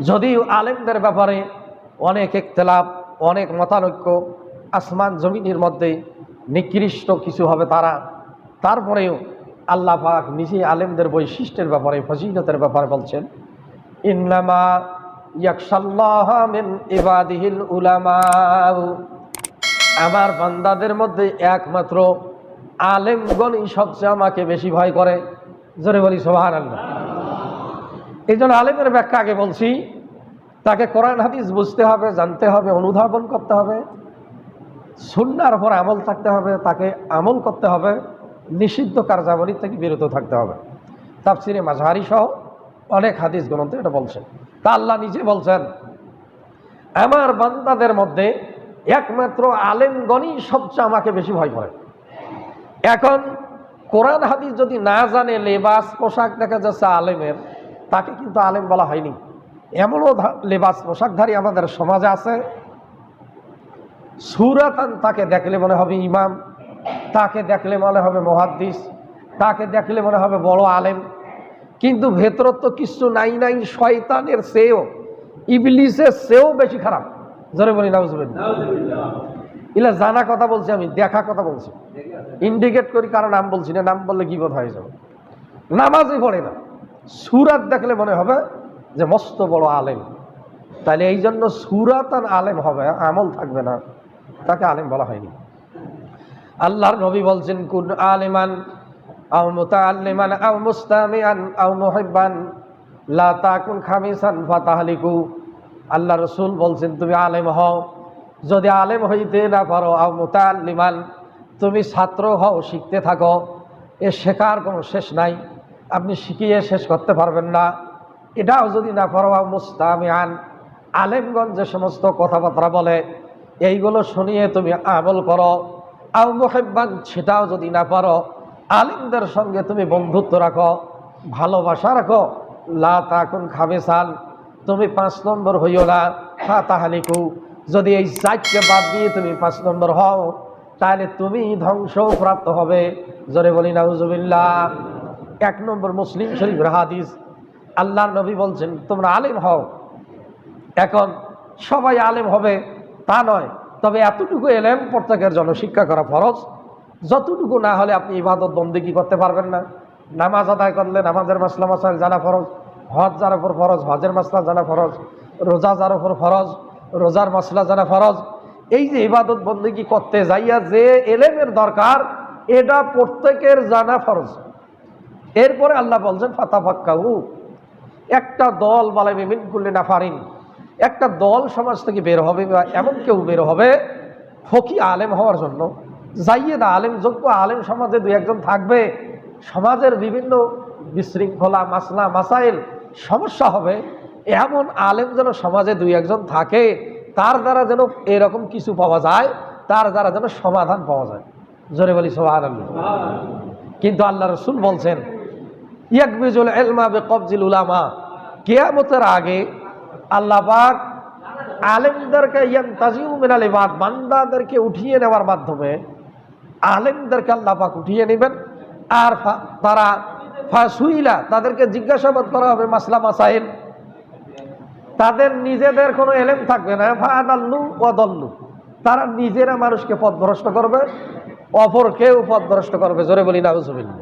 যদিও আলেমদের ব্যাপারে অনেক ইখতিলাফ, অনেক মতানৈক্য, আসমান জমিনের মধ্যে নিকৃষ্ট কিছু হবে তারা, তারপরেও আল্লাহ পাক নিজে আলেমদের বৈশিষ্ট্যের ব্যাপারে, ফজিলতের ব্যাপারে বলছেন, ইন্নামা ইয়াখশাল্লাহ মিন ইবাদিহিল উলামা, আমার বান্দাদের মধ্যে একমাত্র আলেমগণই সবচেয়ে আমাকে বেশি ভয় করে। জোরে বলি সুবহানাল্লাহ। এই জন্য আলেমের ব্যাখ্যা আগে বলছি, তাকে কোরআন হাদিস বুঝতে হবে, জানতে হবে, অনুধাবন করতে হবে, সুন্নাহর উপর আমল থাকতে হবে, তাকে আমল করতে হবে, নিষিদ্ধ কার্যাবলী থেকে বিরত থাকতে হবে। তাফসিরে মাযহারি সহ অনেক হাদিস গ্রন্থে এটা বলছেন। তা আল্লাহ নিজে বলছেন, আমার বান্দাদের মধ্যে একমাত্র আলেমগণই সবচেয়ে আমাকে বেশি ভয় করে। এখন কোরআন হাদিস যদি না জানে, লেবাস পোশাক দেখা যাচ্ছে আলেমের, তাকে কিন্তু আলেম বলা হয়নি। এমনও লেবাস পোশাকধারী আমাদের সমাজে আছে, সুরাতান তাকে দেখলে মনে হবে ইমাম, তাকে দেখলে মনে হবে মুহাদ্দিস, তাকে দেখলে মনে হবে বড় আলেম, কিন্তু ভেতর তো কিছু নাই। শয়তানের চেয়েও, ইবলিসের চেয়েও বেশি খারাপ। জোরে বলি নাউজুবিল্লাহ। এলা জানা কথা বলছি, আমি দেখা কথা বলছি, ইন্ডিকেট করি, কারণ নাম বলছি না, নাম বললে বিপদ হয়ে যাবে। নামাজই পড়ে না, সুরাত দেখলে মনে হবে যে মস্ত বড় আলেম। তাহলে এই জন্য সুরাতান আলেম হবে, আমল থাকবে না, তাকে আলেম বলা হয়নি। আল্লাহর নবী বলছেন, কুন আলিমান আও মুতাআল্লিমান আও মুস্তামিআন আও মুহিব্বান লা তাকুন খামিসান ফাতাহলিকু। আল্লাহ রাসূল বলছেন, তুমি আলেম হও, যদি আলেম হইতে না পারো, আও মুতাআল্লিমান, তুমি ছাত্র হও, শিখতে থাকো, এ শেখার কোনো শেষ নাই, আপনি শিখিয়ে শেষ করতে পারবেন না। এটাও যদি না পারো, আও মুস্তামিআন, আলেমগণ যে সমস্ত কথাবার্তা বলে এইগুলো শুনিয়ে তুমি আমল করো, আও মুহিব্বান, সেটাও যদি না পারো, আলেমদের সঙ্গে তুমি বন্ধুত্ব রাখো, ভালোবাসা রাখো, লা তাকুন খামিসান, তুমি 5 নম্বর হইও না, ফাতাহলিকু, যদি এই 4কে বাদ দিয়ে তুমি 5 নম্বর হও, তাহলে তুমি ধ্বংসপ্রাপ্ত হবে। জোরে বলি নাউজুবিল্লাহ। 1 নম্বর মুসলিম শরীফের হাদিস, আল্লাহর নবী বলছেন, তোমরা আলেম হও। এখন সবাই আলেম হবে তা নয়, তবে এতটুকু এলেম প্রত্যেকের জন্য শিক্ষা করা ফরজ। যতটুকু না হলে আপনি ইবাদত বন্দেগী করতে পারবেন না। নামাজ আদায় করলে নামাজের মাসলা মাসাইল জানা ফরজ, হজ যার উপর ফরজ, হজের মাসলা জানা ফরজ, রোজা যার উপর ফরজ, রোজার মাসলা জানা ফরজ। এই যে ইবাদত বন্দেগী করতে যাইয়া যে এলেমের দরকার, এটা প্রত্যেকের জানা ফরজ। এরপরে আল্লাহ বলছেন, ফাতাফাক্কাহু, একটা দল বালাইবে মিন কুল্লি নাফারিন, একটা দল সমাজ থেকে বের হবে, বা এমন কেউ বের হবে ফকি আলেম হওয়ার জন্য, যাইয়েদা আলেম, যোগ্য আলেম সমাজে 2-1 জন থাকবে। সমাজের বিভিন্ন বিশৃঙ্খলা, মাসলা মাসাইল, সমস্যা হবে, এমন আলেম যেন সমাজে 2-1 জন থাকে, তার দ্বারা যেন এরকম কিছু পাওয়া যায়, তার দ্বারা যেন সমাধান পাওয়া যায়। জোরে বলি সুবহানাল্লাহ। কিন্তু আল্লাহ রাসূল বলছেন, ইয়াকবিজুল ইলমা বিকবজিল উলামা, কিয়ামতের আগে আল্লাহ পাক আলেমদেরকে ইয়ানতাজিউ মিনাল ইবাদ, বান্দাদেরকে উঠিয়ে নেওয়ার মাধ্যমে আলেমদেরকে আল্লাহ পাক উঠিয়ে নেবেন। আর তারা ফাসুইলা, তাদেরকে জিজ্ঞাসাবাদ করা হবে মাসলা মাসাইল, তাদের নিজেদের কোনো এলেম থাকবে না। ফাআদাল্লু ওয়া দাল্লু, তারা নিজেরা মানুষকে পথভ্রষ্ট করবে, অপরকেও পথভ্রষ্ট করবে। জোরে বলি নাউজুবিল্লাহ।